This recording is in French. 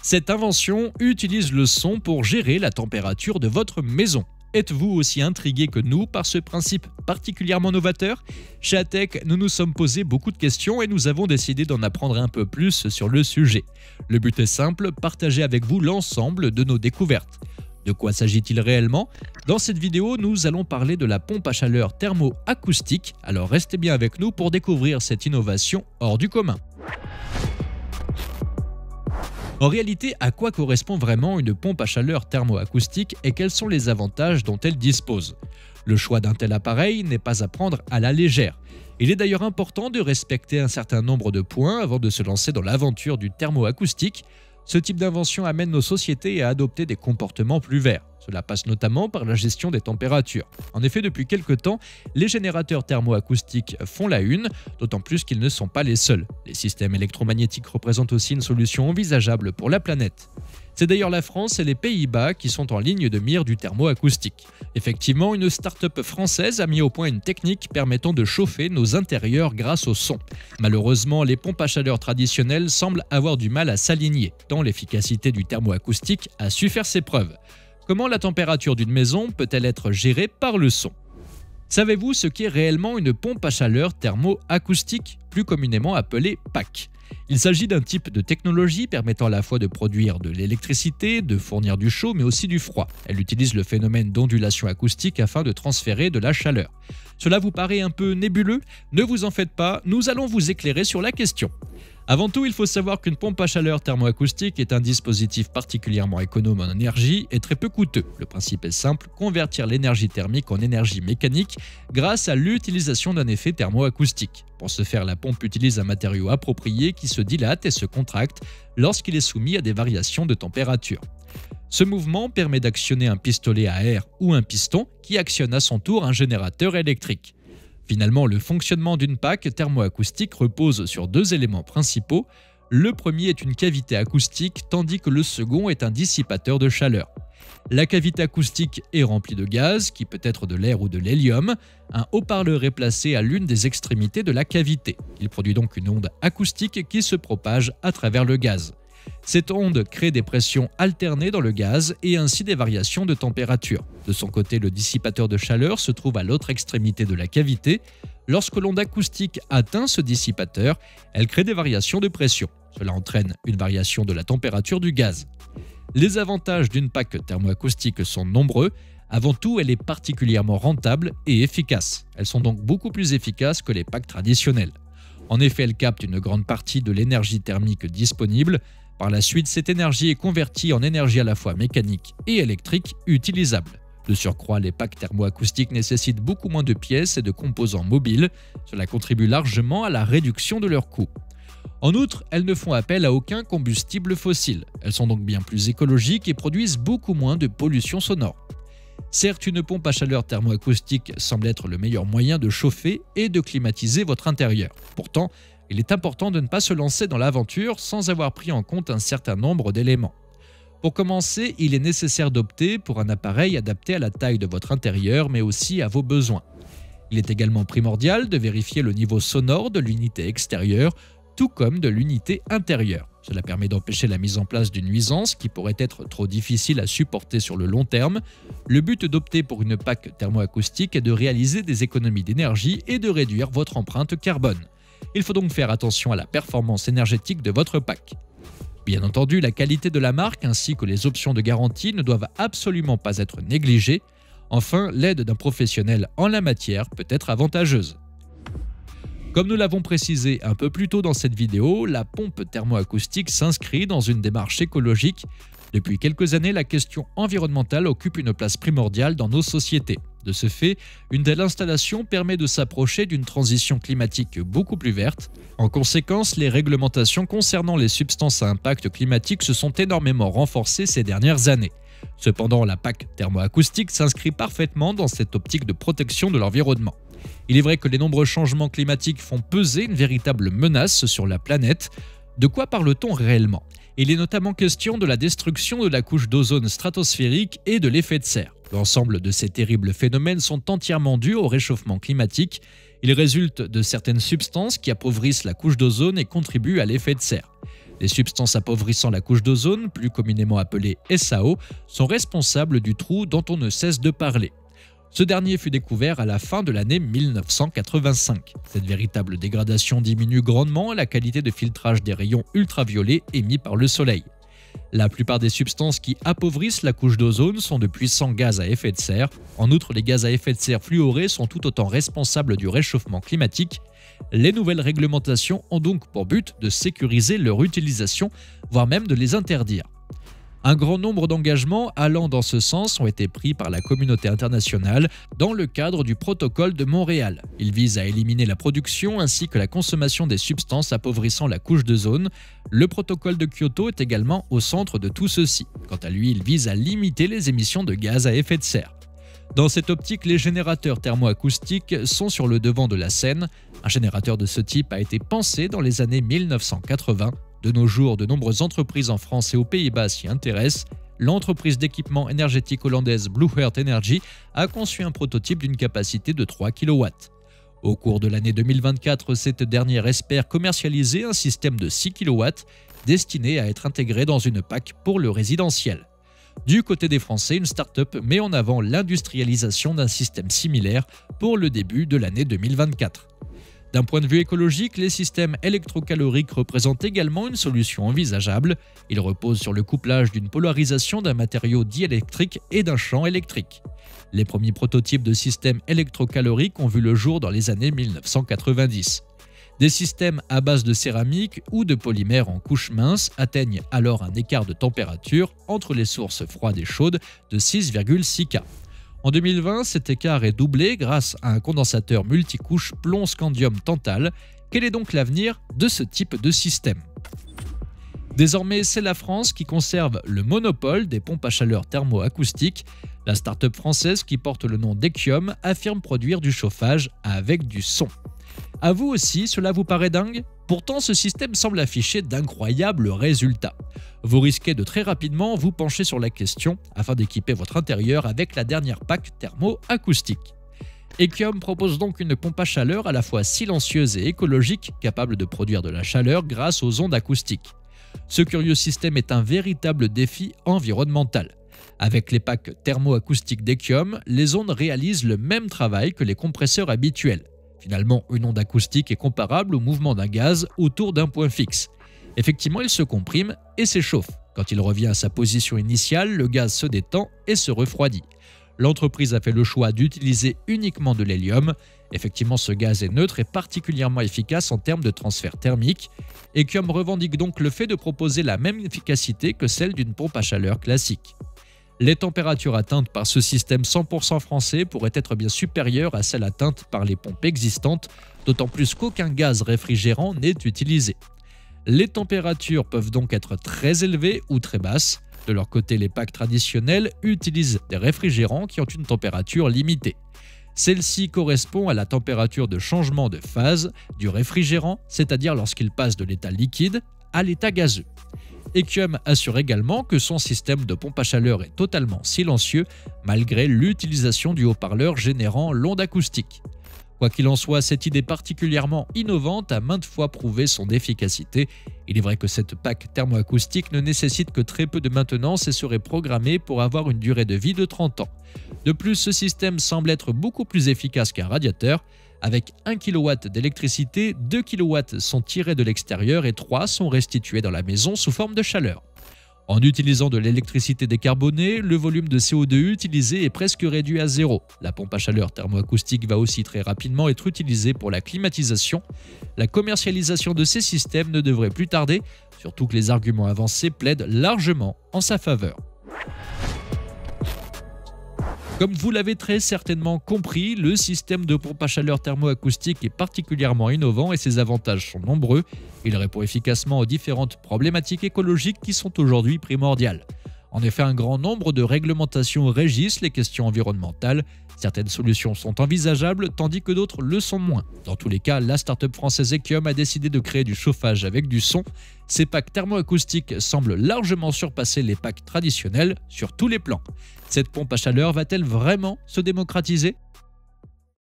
Cette invention utilise le son pour gérer la température de votre maison. Êtes-vous aussi intrigué que nous par ce principe particulièrement novateur? Chez Atech, nous nous sommes posé beaucoup de questions et nous avons décidé d'en apprendre un peu plus sur le sujet. Le but est simple, partager avec vous l'ensemble de nos découvertes. De quoi s'agit-il réellement? Dans cette vidéo, nous allons parler de la pompe à chaleur thermo-acoustique, alors restez bien avec nous pour découvrir cette innovation hors du commun. En réalité, à quoi correspond vraiment une pompe à chaleur thermo-acoustique et quels sont les avantages dont elle dispose? Le choix d'un tel appareil n'est pas à prendre à la légère. Il est d'ailleurs important de respecter un certain nombre de points avant de se lancer dans l'aventure du thermo-acoustique. Ce type d'invention amène nos sociétés à adopter des comportements plus verts. Cela passe notamment par la gestion des températures. En effet, depuis quelque temps, les générateurs thermoacoustiques font la une, d'autant plus qu'ils ne sont pas les seuls. Les systèmes électromagnétiques représentent aussi une solution envisageable pour la planète. C'est d'ailleurs la France et les Pays-Bas qui sont en ligne de mire du thermoacoustique. Effectivement, une start-up française a mis au point une technique permettant de chauffer nos intérieurs grâce au son. Malheureusement, les pompes à chaleur traditionnelles semblent avoir du mal à s'aligner, tant l'efficacité du thermoacoustique a su faire ses preuves. Comment la température d'une maison peut-elle être gérée par le son? Savez-vous ce qu'est réellement une pompe à chaleur thermo-acoustique, plus communément appelée PAC? Il s'agit d'un type de technologie permettant à la fois de produire de l'électricité, de fournir du chaud, mais aussi du froid. Elle utilise le phénomène d'ondulation acoustique afin de transférer de la chaleur. Cela vous paraît un peu nébuleux? Ne vous en faites pas, nous allons vous éclairer sur la question. Avant tout, il faut savoir qu'une pompe à chaleur thermoacoustique est un dispositif particulièrement économe en énergie et très peu coûteux. Le principe est simple, convertir l'énergie thermique en énergie mécanique grâce à l'utilisation d'un effet thermoacoustique. Pour ce faire, la pompe utilise un matériau approprié qui se dilate et se contracte lorsqu'il est soumis à des variations de température. Ce mouvement permet d'actionner un pistolet à air ou un piston qui actionne à son tour un générateur électrique. Finalement, le fonctionnement d'une PAC thermoacoustique repose sur deux éléments principaux. Le premier est une cavité acoustique, tandis que le second est un dissipateur de chaleur. La cavité acoustique est remplie de gaz, qui peut être de l'air ou de l'hélium. Un haut-parleur est placé à l'une des extrémités de la cavité. Il produit donc une onde acoustique qui se propage à travers le gaz. Cette onde crée des pressions alternées dans le gaz et ainsi des variations de température. De son côté, le dissipateur de chaleur se trouve à l'autre extrémité de la cavité. Lorsque l'onde acoustique atteint ce dissipateur, elle crée des variations de pression. Cela entraîne une variation de la température du gaz. Les avantages d'une PAC thermoacoustique sont nombreux. Avant tout, elle est particulièrement rentable et efficace. Elles sont donc beaucoup plus efficaces que les PAC traditionnelles. En effet, elles captent une grande partie de l'énergie thermique disponible. Par la suite, cette énergie est convertie en énergie à la fois mécanique et électrique utilisable. De surcroît, les PAC thermoacoustiques nécessitent beaucoup moins de pièces et de composants mobiles. Cela contribue largement à la réduction de leurs coûts. En outre, elles ne font appel à aucun combustible fossile. Elles sont donc bien plus écologiques et produisent beaucoup moins de pollution sonore. Certes, une pompe à chaleur thermoacoustique semble être le meilleur moyen de chauffer et de climatiser votre intérieur. Pourtant, il est important de ne pas se lancer dans l'aventure sans avoir pris en compte un certain nombre d'éléments. Pour commencer, il est nécessaire d'opter pour un appareil adapté à la taille de votre intérieur, mais aussi à vos besoins. Il est également primordial de vérifier le niveau sonore de l'unité extérieure, tout comme de l'unité intérieure. Cela permet d'empêcher la mise en place d'une nuisance qui pourrait être trop difficile à supporter sur le long terme. Le but d'opter pour une PAC thermoacoustique est de réaliser des économies d'énergie et de réduire votre empreinte carbone. Il faut donc faire attention à la performance énergétique de votre PAC. Bien entendu, la qualité de la marque ainsi que les options de garantie ne doivent absolument pas être négligées. Enfin, l'aide d'un professionnel en la matière peut être avantageuse. Comme nous l'avons précisé un peu plus tôt dans cette vidéo, la pompe thermoacoustique s'inscrit dans une démarche écologique. Depuis quelques années, la question environnementale occupe une place primordiale dans nos sociétés. De ce fait, une telle installation permet de s'approcher d'une transition climatique beaucoup plus verte. En conséquence, les réglementations concernant les substances à impact climatique se sont énormément renforcées ces dernières années. Cependant, la PAC thermoacoustique s'inscrit parfaitement dans cette optique de protection de l'environnement. Il est vrai que les nombreux changements climatiques font peser une véritable menace sur la planète. De quoi parle-t-on réellement? Il est notamment question de la destruction de la couche d'ozone stratosphérique et de l'effet de serre. L'ensemble de ces terribles phénomènes sont entièrement dus au réchauffement climatique. Ils résultent de certaines substances qui appauvrissent la couche d'ozone et contribuent à l'effet de serre. Les substances appauvrissant la couche d'ozone, plus communément appelées SAO, sont responsables du trou dont on ne cesse de parler. Ce dernier fut découvert à la fin de l'année 1985. Cette véritable dégradation diminue grandement la qualité de filtrage des rayons ultraviolets émis par le Soleil. La plupart des substances qui appauvrissent la couche d'ozone sont de puissants gaz à effet de serre. En outre, les gaz à effet de serre fluorés sont tout autant responsables du réchauffement climatique. Les nouvelles réglementations ont donc pour but de sécuriser leur utilisation, voire même de les interdire. Un grand nombre d'engagements allant dans ce sens ont été pris par la communauté internationale dans le cadre du protocole de Montréal. Il vise à éliminer la production ainsi que la consommation des substances appauvrissant la couche d'ozone. Le protocole de Kyoto est également au centre de tout ceci. Quant à lui, il vise à limiter les émissions de gaz à effet de serre. Dans cette optique, les générateurs thermoacoustiques sont sur le devant de la scène. Un générateur de ce type a été pensé dans les années 1980. De nos jours, de nombreuses entreprises en France et aux Pays-Bas s'y intéressent. L'entreprise d'équipement énergétique hollandaise Blue Earth Energy a conçu un prototype d'une capacité de 3 kW. Au cours de l'année 2024, cette dernière espère commercialiser un système de 6 kW destiné à être intégré dans une PAC pour le résidentiel. Du côté des Français, une start-up met en avant l'industrialisation d'un système similaire pour le début de l'année 2024. D'un point de vue écologique, les systèmes électrocaloriques représentent également une solution envisageable. Ils reposent sur le couplage d'une polarisation d'un matériau diélectrique et d'un champ électrique. Les premiers prototypes de systèmes électrocaloriques ont vu le jour dans les années 1990. Des systèmes à base de céramique ou de polymère en couche mince atteignent alors un écart de température entre les sources froides et chaudes de 6,6 K. En 2020, cet écart est doublé grâce à un condensateur multicouche plomb scandium tantal. Quel est donc l'avenir de ce type de système ? Désormais, c'est la France qui conserve le monopole des pompes à chaleur thermoacoustiques. La start-up française qui porte le nom d'Ekiom affirme produire du chauffage avec du son. À vous aussi, cela vous paraît dingue ? Pourtant, ce système semble afficher d'incroyables résultats. Vous risquez de très rapidement vous pencher sur la question afin d'équiper votre intérieur avec la dernière PAC thermoacoustique. Ekiom propose donc une pompe à chaleur à la fois silencieuse et écologique, capable de produire de la chaleur grâce aux ondes acoustiques. Ce curieux système est un véritable défi environnemental. Avec les packs thermoacoustiques d'Ekiom, les ondes réalisent le même travail que les compresseurs habituels. Finalement, une onde acoustique est comparable au mouvement d'un gaz autour d'un point fixe. Effectivement, il se comprime et s'échauffe. Quand il revient à sa position initiale, le gaz se détend et se refroidit. L'entreprise a fait le choix d'utiliser uniquement de l'hélium. Effectivement, ce gaz est neutre et particulièrement efficace en termes de transfert thermique. Ekiom revendique donc le fait de proposer la même efficacité que celle d'une pompe à chaleur classique. Les températures atteintes par ce système 100% français pourraient être bien supérieures à celles atteintes par les pompes existantes, d'autant plus qu'aucun gaz réfrigérant n'est utilisé. Les températures peuvent donc être très élevées ou très basses. De leur côté, les packs traditionnels utilisent des réfrigérants qui ont une température limitée. Celle-ci correspond à la température de changement de phase du réfrigérant, c'est-à-dire lorsqu'il passe de l'état liquide à l'état gazeux. Ekiom assure également que son système de pompe à chaleur est totalement silencieux malgré l'utilisation du haut-parleur générant l'onde acoustique. Quoi qu'il en soit, cette idée particulièrement innovante a maintes fois prouvé son efficacité. Il est vrai que cette PAC thermoacoustique ne nécessite que très peu de maintenance et serait programmée pour avoir une durée de vie de 30 ans. De plus, ce système semble être beaucoup plus efficace qu'un radiateur. Avec 1 kW d'électricité, 2 kW sont tirés de l'extérieur et 3 sont restitués dans la maison sous forme de chaleur. En utilisant de l'électricité décarbonée, le volume de CO2 utilisé est presque réduit à zéro. La pompe à chaleur thermoacoustique va aussi très rapidement être utilisée pour la climatisation. La commercialisation de ces systèmes ne devrait plus tarder, surtout que les arguments avancés plaident largement en sa faveur. Comme vous l'avez très certainement compris, le système de pompe à chaleur thermoacoustique est particulièrement innovant et ses avantages sont nombreux. Il répond efficacement aux différentes problématiques écologiques qui sont aujourd'hui primordiales. En effet, un grand nombre de réglementations régissent les questions environnementales. Certaines solutions sont envisageables, tandis que d'autres le sont moins. Dans tous les cas, la start-up française Ekiom a décidé de créer du chauffage avec du son. Ces packs thermoacoustiques semblent largement surpasser les packs traditionnels sur tous les plans. Cette pompe à chaleur va-t-elle vraiment se démocratiser ?